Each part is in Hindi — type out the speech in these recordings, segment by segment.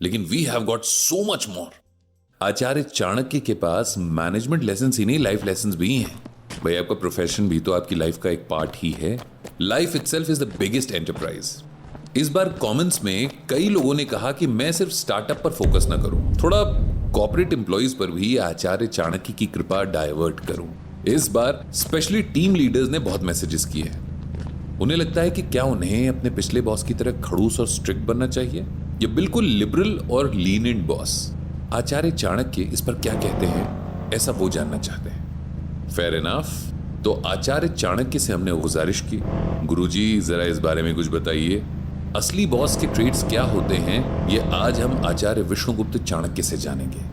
लेकिन we have got so much more. Acharya Chanakya के पास मैनेजमेंट लेसन ही नहीं, लाइफ लेसन भी हैं। भाई आपका प्रोफेशन भी तो आपकी लाइफ का एक पार्ट ही है। Life itself is the biggest enterprise. इस बार कमेंट्स में कई लोगों ने कहा कि मैं सिर्फ स्टार्टअप पर फोकस ना करूं, थोड़ा कॉर्पोरेट एम्प्लॉइज पर भी आचार्य चाणक्य की कृपा डाइवर्ट करूं। इस बार स्पेशली टीम लीडर्स ने बहुत मैसेजेस किए हैं। उन्हें लगता है कि क्या उन्हें अपने पिछले बॉस की तरह खड़ूस और स्ट्रिक्ट बनना चाहिए या बिल्कुल लिबरल और लीनिएंट बॉस। आचार्य चाणक्य इस पर क्या कहते हैं, ऐसा वो जानना चाहते हैं। Fair enough. तो आचार्य चाणक्य से हमने गुजारिश की, गुरुजी जरा इस बारे में कुछ बताइए, असली बॉस के ट्रेड्स क्या होते हैं, ये आज हम आचार्य विष्णुगुप्त चाणक्य से जानेंगे।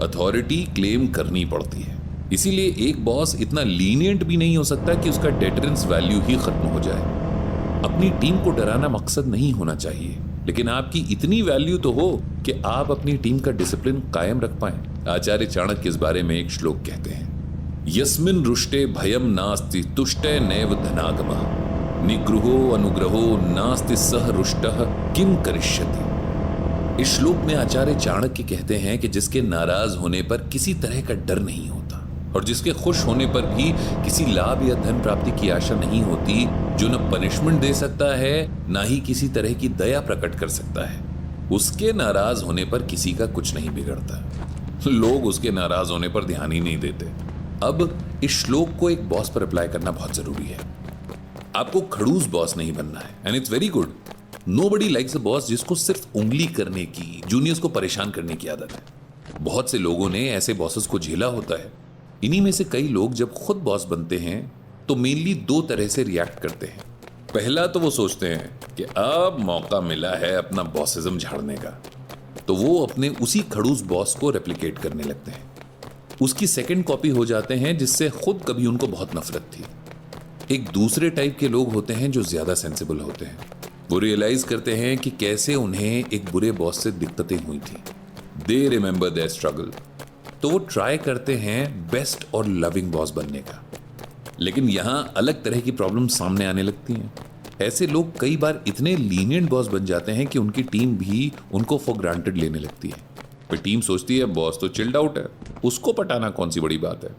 अथॉरिटी क्लेम करनी पड़ती है, इसीलिए एक बॉस इतना लीनिएंट भी नहीं हो सकता कि उसका डेटरेंस वैल्यू ही खत्म हो जाए। अपनी टीम को डराना मकसद नहीं होना चाहिए, लेकिन आपकी इतनी वैल्यू तो हो कि आप अपनी टीम का डिसिप्लिन कायम रख पाएं। आचार्य चाणक्य इस बारे में एक श्लोक कहते हैं, यस्मिन् रुष्टे भयम नास्ति तुष्टे नैव धनागमः निग्रहो अनुग्रहो नास्ति सह रुष्टः किम करिष्यति। इस श्लोक में आचार्य चाणक्य कहते हैं कि जिसके नाराज होने पर किसी तरह का डर नहीं होता और जिसके खुश होने पर भी किसी लाभ या धन प्राप्ति की आशा नहीं होती, जो न पनिशमेंट दे सकता है ना ही किसी तरह की दया प्रकट कर सकता है, उसके नाराज होने पर किसी का कुछ नहीं बिगड़ता। लोग उसके नाराज होने पर ध्यान ही नहीं देते। अब इस श्लोक को एक बॉस पर अप्लाई करना बहुत जरूरी है। आपको खड़ूस बॉस नहीं बनना है, and it's very good. Nobody likes a boss जिसको सिर्फ उंगली करने की, जूनियर्स को परेशान करने की आदत है। बहुत से लोगों ने ऐसे बॉसेस को झेला होता है। इन्हीं में से कई लोग जब खुद बॉस बनते हैं तो मेनली दो तरह से रिएक्ट करते हैं। पहला तो वो सोचते हैं कि अब मौका मिला है अपना बॉसिज्म झाड़ने का, तो वो अपने उसी खड़ूस बॉस को रेप्लिकेट करने लगते हैं। उसकी सेकंड कॉपी हो जाते हैं जिससे खुद कभी उनको बहुत नफरत थी। एक दूसरे टाइप के लोग होते हैं जो ज्यादा सेंसिबल होते हैं। वो रियलाइज करते हैं कि कैसे उन्हें एक बुरे बॉस से दिक्कतें हुई थी। दे रिमेंबर देयर स्ट्रगल, तो वो ट्राई करते हैं बेस्ट और लविंग बॉस बनने का। लेकिन यहां अलग तरह की प्रॉब्लम सामने आने लगती हैं। ऐसे लोग कई बार इतने लीनिएंट बॉस बन जाते हैं कि उनकी टीम भी उनको फॉर ग्रांटेड लेने लगती है। फिर टीम सोचती है बॉस तो चिल्ड आउट है, उसको पटाना कौन सी बड़ी बात है।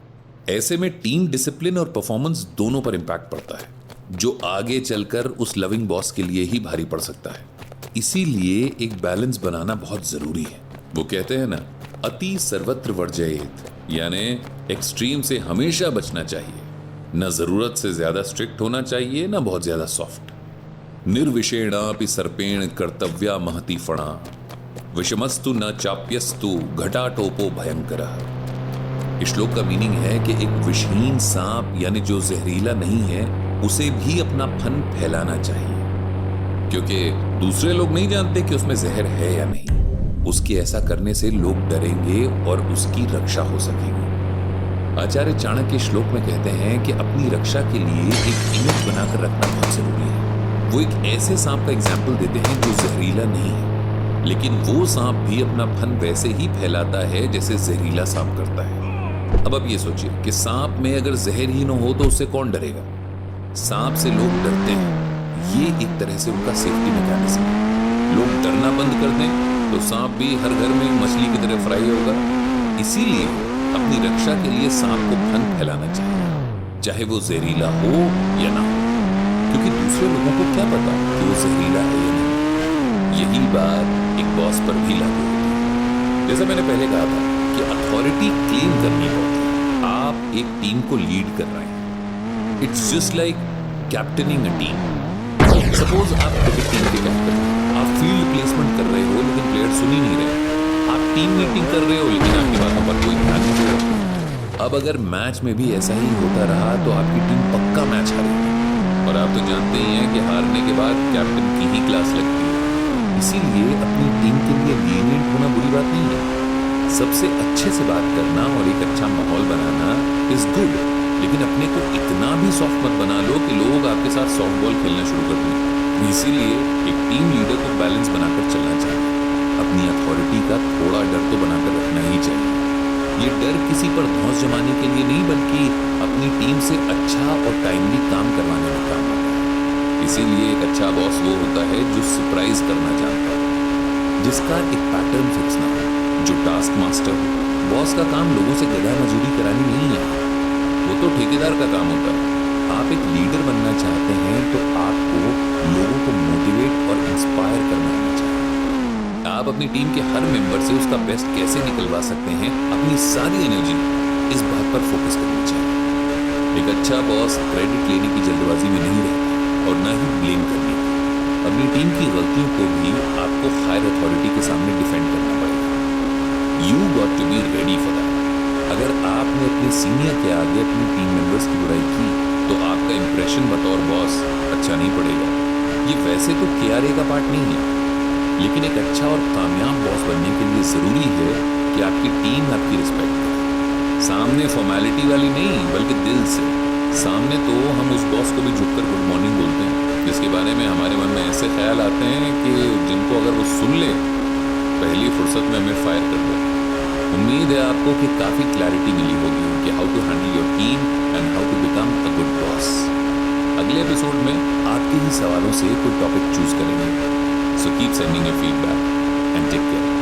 ऐसे में टीम डिसिप्लिन और परफॉर्मेंस दोनों पर इंपैक्ट पड़ता है, जो आगे चलकर उस लविंग बॉस के लिए ही भारी पड़ सकता है। इसीलिए एक बैलेंस बनाना बहुत जरूरी है। वो कहते हैं ना, अति सर्वत्र वर्जयेत, यानी एक्सट्रीम से हमेशा बचना चाहिए। न जरूरत से ज्यादा स्ट्रिक्ट होना चाहिए, न बहुत ज्यादा सॉफ्ट। निर्विषेणापि सर्पेण कर्तव्या महति फणा, विषमस्तु न चाप्यस्तु घटाटोपो भयंकरः। इस श्लोक का मीनिंग है कि एक विषहीन सांप यानी जो जहरीला नहीं है, उसे भी अपना फन फैलाना चाहिए, क्योंकि दूसरे लोग नहीं जानते कि उसमें जहर है या नहीं। उसके ऐसा करने से लोग डरेंगे और उसकी रक्षा हो सकेगी। आचार्य चाणक्य श्लोक में कहते हैं कि अपनी रक्षा के लिए एक इमेज बनाकर रखना बहुत जरूरी है। वो एक ऐसे सांप का एग्जाम्पल देते हैं जो जहरीला नहीं है, लेकिन वो सांप भी अपना फन वैसे ही फैलाता है जैसे जहरीला सांप करता है। अब आप ये सोचिए कि सांप में अगर जहर ही न हो तो उससे कौन डरेगा। सांप से लोग डरते हैं, ये एक तरह से उनका सेफ्टी मैकेनिज्म है। लोग डरना बंद कर दें तो सांप भी हर घर में मछली की तरह फ्राई होगा। इसीलिए अपनी रक्षा के लिए सांप को फन फैलाना चाहिए, चाहे वो जहरीला हो या ना हो, क्योंकि दूसरे लोगों को क्या पता कि वो जहरीला है या नहीं। यही बात एक बॉस पर भी लागू होती है। जैसा मैंने पहले कहा था कि अथॉरिटी क्लेम करनी होती है। आप एक टीम को लीड कर रहे हैं। It's just like captaining a team. Suppose आप क्रिकेट टीम के कैप्टन, आप फील्ड प्लेसमेंट कर रहे हो लेकिन प्लेयर सुन ही नहीं रहे। आप टीम मीटिंग कर रहे हो लेकिन आपकी बातों पर कोई ध्यान नहीं दे रहा। अब अगर मैच में भी ऐसा ही होता रहा तो आपकी टीम पक्का मैच हारेगी, और आप तो जानते ही हैं कि हारने के बाद कैप्टन की ही क्लास लगती है। इसीलिए अपनी टीम के लिए लीनिएंट होना बुरी बात नहीं है। सबसे अच्छे से बात करना और एक अच्छा माहौल बनाना इज गुड, लेकिन अपने को इतना भी सॉफ्ट मत बना लो कि लोग आपके साथ सॉफ्ट बॉल खेलना शुरू कर दें। इसीलिए एक टीम लीडर को बैलेंस बनाकर चलना चाहिए। अपनी अथॉरिटी का थोड़ा डर तो बनाकर रखना ही चाहिए। ये डर किसी पर धौंस जमाने के लिए नहीं, बल्कि अपनी टीम से अच्छा और टाइमली काम करवाने में काम आता है। इसीलिए एक अच्छा बॉस वो होता है जो सरप्राइज करना जानता है। जिसका एक पैटर्न फिक्स ना हो, जो टास्क मास्टर हो। बॉस का काम लोगों से गधा मजदूरी करानी नहीं है, वो तो ठेकेदार का काम होता है। आप एक लीडर बनना चाहते हैं तो आपको लोगों को मोटिवेट और इंस्पायर करना आना चाहिए। आप अपनी टीम के हर मेंबर से उसका बेस्ट कैसे निकलवा सकते हैं, अपनी सारी एनर्जी इस बात पर फोकस करनी चाहिए। एक अच्छा बॉस क्रेडिट लेने की जल्दबाजी में नहीं रहता और ना ही ब्लेम करने की। अपनी टीम की गलतियों को भी आपको हायर अथॉरिटी के सामने डिफेंड करना पड़ेगा। You got to be ready for that. अगर आपने अपने सीनियर के आगे अपनी टीम मेंबर्स की बुराई की तो आपका इंप्रेशन बतौर बॉस अच्छा नहीं पड़ेगा। ये वैसे तो केआरए का पार्ट नहीं है, लेकिन एक अच्छा और कामयाब बॉस बनने के लिए जरूरी है कि आपकी टीम आपकी रिस्पेक्ट करे। सामने फॉर्मेलिटी वाली नहीं, बल्कि दिल से। सामने तो हम उस बॉस को भी झुककर गुड मॉर्निंग बोलते हैं, जिसके बारे में हमारे मन में ऐसे ख्याल आते हैं कि जिनको अगर वो सुन ले पहली फुर्सत में हमें फायर कर दे। उम्मीद है आपको कि काफी क्लैरिटी मिली होगी कि how to handle your team and how to become a good boss. अगले एपिसोड में आपके ही सवालों से कोई टॉपिक चूज करेंगे। So keep sending your feedback and take care.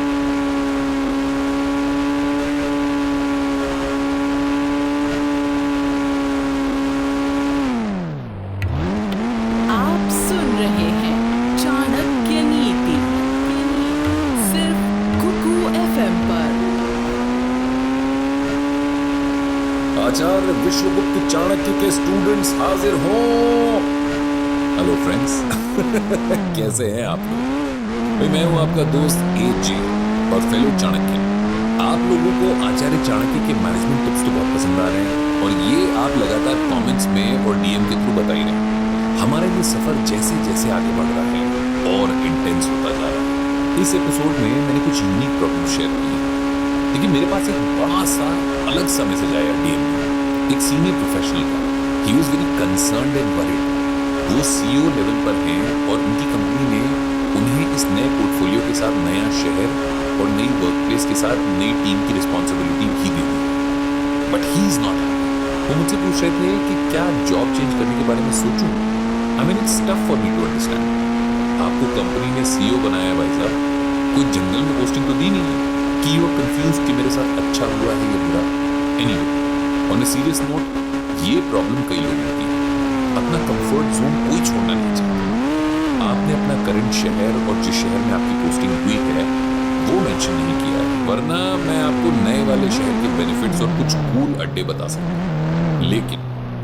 आप सुन रहे हैं चाणक्य नीति, सिर्फ कुकू एफएम पर। आचार्य विश्वगुप्त चाणक्य के स्टूडेंट्स हाजिर हों। हेलो फ्रेंड्स, कैसे हैं आप लोग? भाई मैं हूं आपका दोस्त एजे और फेलो चाणक्य। आप लोगों को आचार्य चाणक्य के मैनेजमेंट टिप्स तो बहुत पसंद आ रहे हैं और ये आप लगातार कमेंट्स में और डीएम के थ्रू बता ही रहे हैं। हमारा ये सफर जैसे जैसे आगे बढ़ रहा है और इंटेंस होता जा रहा है। इस एपिसोड में मैंने कुछ यूनिक प्रॉब्लम शेयर की है, लेकिन मेरे पास एक बड़ा सा अलग सा मैसेज आया डीएम में, एक सीनियर प्रोफेशनल का। He was very concerned and worried. वो सीईओ लेवल पर हैं और उनकी कंपनी ने उन्हें इस नए पोर्टफोलियो के साथ नया शहर और नई वर्कप्लेस के साथ नई टीम की रिस्पॉन्सिबिलिटी भी दी हुई। But he is not happy. वो मुझसे पूछ रहे थे कि क्या जॉब चेंज करने के बारे में सोचूं। I mean it's tough for me to understand. आपको कंपनी ने सीईओ बनाया भाई साहब, कोई जंगल में पोस्टिंग तो दी नहीं है कि यू आर कंफ्यूज्ड कि मेरे साथ अच्छा हुआ है या बुरा। Anyway, on a serious note, ये प्रॉब्लम कई लोगों की है। अपना कंफर्ट जोन कोई छोड़ना नहीं चाहता। आपने अपना करंट शहर और जिस शहर में आपकी पोस्टिंग हुई है वो मेंशन नहीं किया है, वरना मैं आपको नए वाले शहर के बेनिफिट्स और कुछ कूल अड्डे बता सकता हूं। लेकिन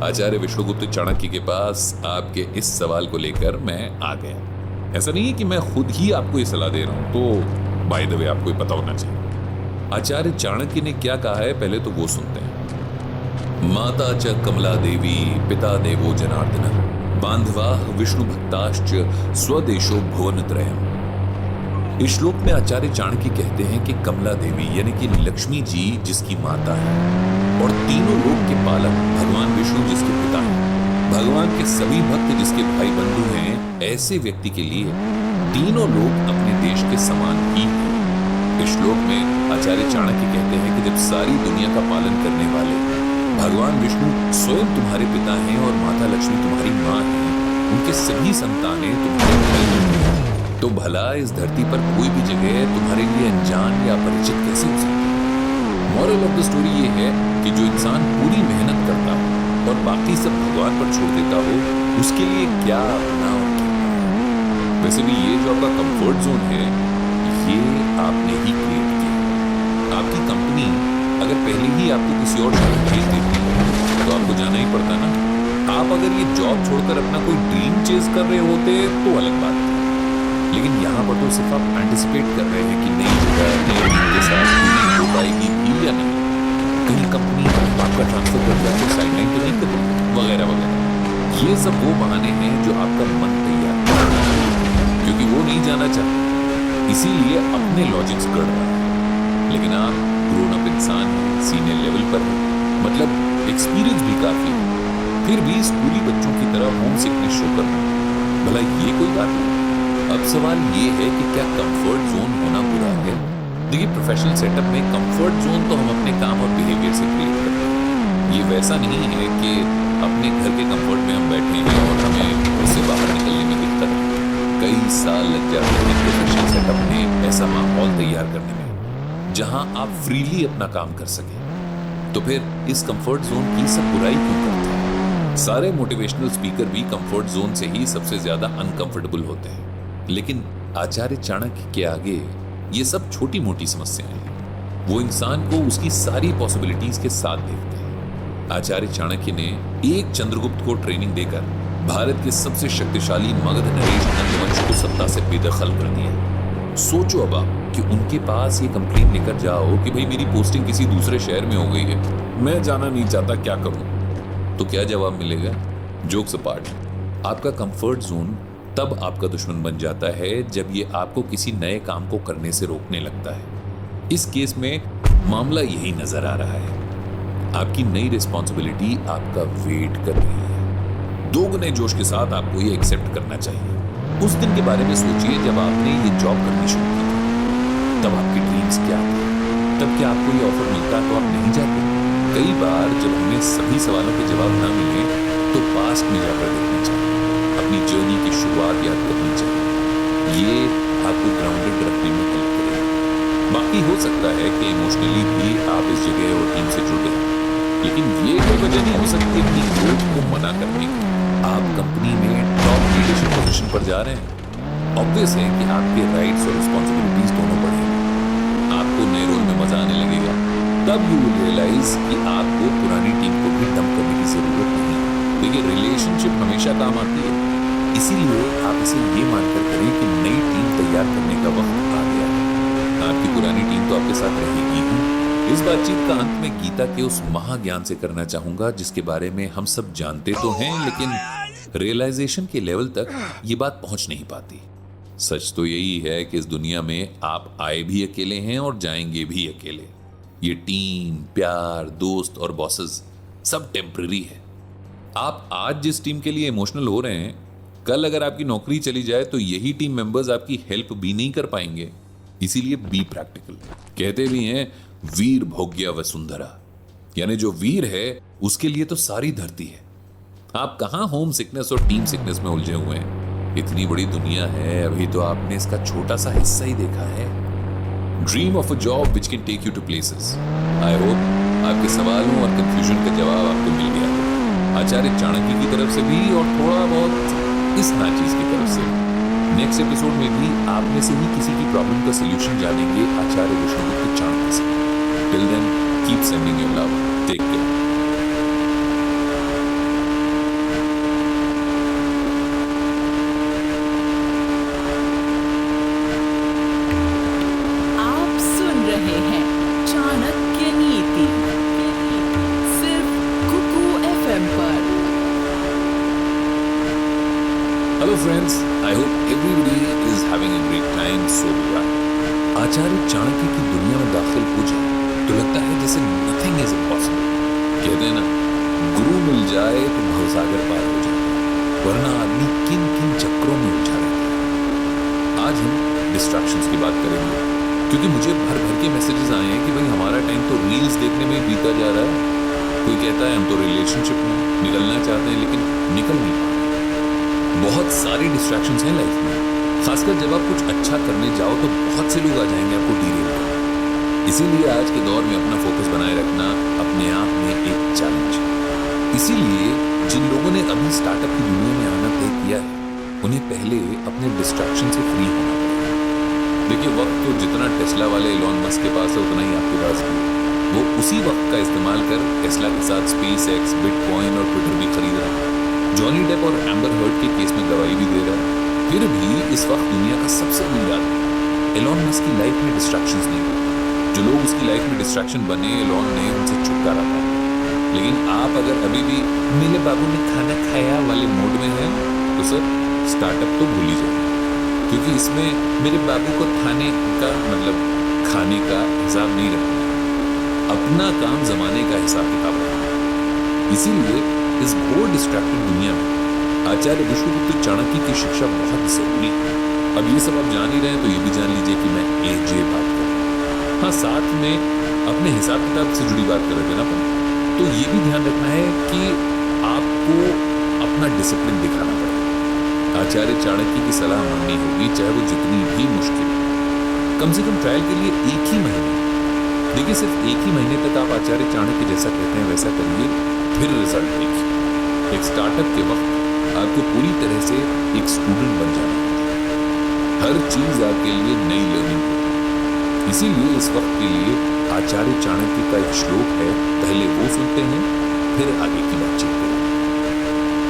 आचार्य विश्वगुप्त चाणक्य के पास आपके इस सवाल को लेकर मैं आ गया। ऐसा नहीं है कि मैं खुद ही आपको ये सलाह दे रहा हूं, तो बाय द वे आपको ये पता होना चाहिए। आचार्य चाणक्य ने क्या कहा है पहले तो वो सुनते हैं। माता च कमला देवी पिता देवो जनार्दन बांधवाः विष्णु भक्ताश्च स्वदेशो भुवनत्रयम्। इस श्लोक में आचार्य चाणक्य कहते हैं कि कमला देवी यानी कि लक्ष्मी जी जिसकी माता है और तीनों लोक के पालक भगवान विष्णु जिसके पिता हैं, भगवान के सभी भक्त जिसके भाई बंधु हैं, ऐसे व्यक्ति के लिए तीनों लोग अपने देश के समान ही हैं। इस श्लोक में आचार्य चाणक्य कहते हैं कि जब सारी दुनिया का पालन करने वाले भगवान विष्णु स्वयं तुम्हारे पिता हैं और माता लक्ष्मी तुम्हारी माँ है, उनके सभी संतानें तुम्हारे भाई बंधु हैं, तो भला इस धरती पर कोई भी जगह तुम्हारे लिए अनजान या अपरिचित कैसे हो सकती है? मॉरल ऑफ द स्टोरी ये है कि जो इंसान पूरी मेहनत करता हो और बाकी सब भगवान पर छोड़ देता हो, उसके लिए क्या अपना और क्या। वैसे भी ये जो आपका कंफर्ट जोन है, ये आपने ही क्रिएट किया। आपकी कंपनी अगर पहले ही आपको किसी और जगह भेज देती तो आपको जाना ही पड़ता ना। आप अगर ये जॉब छोड़कर अपना कोई ड्रीम चेज कर रहे होते तो अलग बात है, लेकिन यहाँ पर तो सिर्फ आप एंटिसिपेट कर रहे हैं कि नई जगह नई टीम के साथ पूरी हो पाएगी भी या नहीं, कहीं कंपनी आपका ट्रांसफर कर दिया तो साइडलाइन तो नहीं कर देगी, वगैरह वगैरह। ये सब वो बहाने हैं जो आपका मन तैयार करता है, क्योंकि वो नहीं जाना चाहता, इसीलिए अपने लॉजिक्स गढ़ रहा है। लेकिन आप ग्रोन अप इंसान हैं, सीनियर लेवल पर हैं, मतलब एक्सपीरियंस भी काफी है, फिर भी स्कूली बच्चों की तरह होम सिकनेस शो करना, भला ये कोई बात है? अब सवाल ये है कि क्या कंफर्ट जोन होना बुरा है? देखिए, प्रोफेशनल सेटअप में कंफर्ट जोन तो हम अपने काम और बिहेवियर से क्रिएट करते हैं। ये वैसा नहीं है कि अपने घर के कंफर्ट में हम बैठे हैं और हमें उससे बाहर निकलने में दिक्कत है। कई साल लग जाते हैं प्रोफेशनल सेटअप में ऐसा माहौल तैयार करने में जहां आप फ्रीली अपना काम कर सकें, तो फिर इस कंफर्ट जोन की सब बुराई क्यों करते हैं? सारे मोटिवेशनल स्पीकर भी कंफर्ट जोन से ही सबसे ज्यादा अनकंफर्टेबल होते हैं, लेकिन आचार्य चाणक्य के आगे ये सब छोटी मोटी समस्याएं हैं। वो इंसान को उसकी सारी पॉसिबिलिटीज के साथ देखते हैं। आचार्य चाणक्य ने एक चंद्रगुप्त को ट्रेनिंग देकर भारत के सबसे शक्तिशाली मगध नरेश नंदवंश को सत्ता से बेदखल कर दिया। सोचो अब आप कि उनके पास ये कंप्लेंट लेकर जाओ कि भाई मेरी पोस्टिंग किसी दूसरे शहर में हो गई है, मैं जाना नहीं चाहता, क्या करूं? तो क्या जवाब मिलेगा? जोक्स अपार्ट, आपका कंफर्ट जोन तब आपका दुश्मन बन जाता है जब ये आपको किसी नए काम को करने से रोकने लगता है। इस केस में मामला यही नजर आ रहा है। आपकी नई रिस्पॉन्सिबिलिटी आपका वेट कर रही है। दोगुने जोश के साथ आपको ये एक्सेप्ट करना चाहिए। उस दिन के बारे में सोचिए जब आपने ये जॉब करनी शुरू की थी। तब आपके ड्रीम्स क्या थे? तब क्या आपको ये ऑफर मिलता तो आप नहीं जाते? कई बार जब हमें सभी सवालों के जवाब ना मिले तो पास्ट में जाकर देखना चाहिए, अपनी जर्नी की शुरुआत याद करनी चाहिए। ये आपको ग्राउंडेड रखने में हेल्प करेगा। बाकी हो सकता है कि इमोशनली भी आप इस जगह और टीम से जुड़ गए, लेकिन ये कोई वजह नहीं हो सकती अपनी ग्रोथ को मना करने की। आप कंपनी में टॉप लीडरशिप पोजीशन पर जा रहे हैं, ऑब्वियस है कि आपके राइट्स और रिस्पॉन्सिबिलिटीज दोनों बढ़ेंगे। आपको नए रोल में मजा आने लगेगा। तब यू विल रियलाइज कि आपको पुरानी टीम को भी डंप करने की जरूरत नहीं है। देखिए, रिलेशनशिप हमेशा काम आती है, इसीलिए आप इसे ये मानकर करें कि नई टीम तैयार करने का वक्त आ गया है। आपकी पुरानी टीम तो आपके साथ रहेगी ही। इस बातचीत का अंत में गीता के उस महाज्ञान से करना चाहूंगा जिसके बारे में हम सब जानते तो हैं, लेकिन रियलाइजेशन के लेवल तक ये बात पहुंच नहीं पाती। सच तो यही है कि इस दुनिया में आप आए भी अकेले हैं और जाएंगे भी अकेले। ये टीम, प्यार, दोस्त और बॉसेस सब टेम्पररी है। आप आज जिस टीम के लिए इमोशनल हो रहे हैं, कल अगर आपकी नौकरी चली जाए तो यही टीम मेंबर्स आपकी हेल्प भी नहीं कर पाएंगे। इसीलिए बी प्रैक्टिकल। कहते भी हैं वीर भोग्या वसुंधरा, यानी जो वीर है उसके लिए तो सारी धरती है। आप कहां होम सिकनेस और टीम सिकनेस में उलझे हुए हैं? इतनी बड़ी दुनिया है, अभी तो आपने इसका छोटा सा हिस्सा ही देखा है। Dream of a job which can take you to places. I hope आपके सवालों और कंफ्यूजन का जवाब आपको मिल गया हो, आचार्य चाणक्य की तरफ से भी और थोड़ा बहुत इस नाचीज की तरफ से। नेक्स्ट एपिसोड में भी आप में से ही किसी की प्रॉब्लम का सलूशन जानेंगे आचार्य विष्णुगुप्त चाणक्य से। Till then, keep sending your love, take care. आप सुन रहे हैं चाणक्य नीति, सिर्फ कुकू एफएम पर। Hello friends, I hope everybody is having a great time. So Acharya Chanakya की दुनिया में दाखिल हो जाए तो लगता है जैसे नथिंग इज इम्पॉसिबल। कहते हैं ना, गुरु मिल जाए तो भवसागर पार हो जाए, वरना आदमी किन किन चक्रों में उलझा रहता है। आज हम डिस्ट्रैक्शंस की बात करेंगे, क्योंकि मुझे भर भर के मैसेजेस आए हैं कि भाई हमारा टाइम तो रील्स देखने में ही बीता जा रहा है। कोई कहता है हम तो रिलेशनशिप में निकलना चाहते हैं लेकिन निकल नहीं पाते। बहुत सारी डिस्ट्रैक्शंस हैं लाइफ में, खासकर जब आप कुछ अच्छा करने जाओ तो बहुत से लोग आ जाएंगे आपको डीरेल करने। इसीलिए आज के दौर में अपना फोकस बनाए रखना अपने आप में एक चैलेंज है। इसीलिए जिन लोगों ने अभी स्टार्टअप की दुनिया में आना तय किया है, उन्हें पहले अपने डिस्ट्रैक्शन से फ्री होना पड़ेगा। देखिए, वक्त तो जितना टेस्ला वाले एलॉन मस्क के पास है उतना ही आपके पास भी। वो उसी वक्त का इस्तेमाल कर टेस्ला के साथ स्पेस एक्स, बिटकॉइन और ट्विटर भी खरीद रहा है। जॉनी डेप और एम्बर हर्ड के केस में गवाही भी दे रहा है। फिर भी इस वक्त दुनिया का सबसे अमीर आदमी एलॉन मस्क की लाइफ में डिस्ट्रैक्शंस नहीं है। जो लोग उसकी लाइफ में डिस्ट्रैक्शन बने, एलॉन ने उनसे छुटकारा पाया। लेकिन आप अगर अभी भी मेरे बाबू ने खाना खाया वाले मोड में हैं, तो सर स्टार्टअप तो भूल ही जाए, क्योंकि इसमें मेरे बाबू को खाने का मतलब खाने का हिसाब नहीं रखना, अपना काम जमाने का हिसाब किताब रखना। इसीलिए इस घोर डिस्ट्रैक्टेड दुनिया में आचार्य विष्णुगुप्त चाणक्य की शिक्षा बहुत जरूरी है। अब ये सब आप जान ही रहे हैं तो ये भी जान लीजिए कि मैं एजे बात कर रहा हूँ। हाँ, साथ में अपने हिसाब किताब से जुड़ी बात कर रहे थे ना अपन, तो ये भी ध्यान रखना है कि आपको अपना डिसिप्लिन दिखाना पड़ेगा। आचार्य चाणक्य की सलाह माननी होगी, चाहे वो जितनी भी मुश्किल हो। कम से कम ट्रायल के लिए 1 ही महीने, देखिए सिर्फ 1 ही महीने तक आप आचार्य चाणक्य जैसा कहते हैं वैसा करिए, फिर रिजल्ट देखिए। एक स्टार्टअप के वक्त आपको पूरी तरह से एक स्टूडेंट बन जाना है। हर चीज आपके लिए नई लर्निंग है। इसीलिए इस वक्त के लिए आचार्य चाणक्य का एक श्लोक है, पहले वो सुनते हैं फिर आगे की बातचीत करें।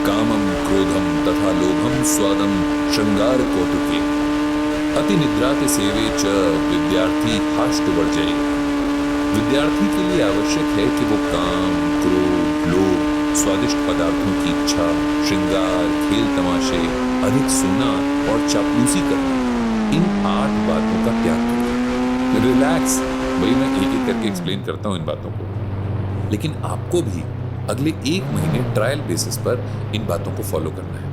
कामम क्रोधम तथा लोभम स्वादम श्रृंगार कौतुके अति निद्राते सेवे च विद्यार्थी हाष्ट वर्जय। विद्यार्थी के लिए आवश्यक है कि वो काम, क्रोध, लोभ, स्वादिष्ट पदार्थों की इच्छा, श्रृंगार, खेल तमाशे, अधिक सोना और चापलूसी करना, इन 8 बातों का त्याग करें। रिलैक्स, भाई मैं एक एक करके एक्सप्लेन करता हूं इन बातों को, लेकिन आपको भी अगले 1 महीने ट्रायल बेसिस पर इन बातों को फॉलो करना है।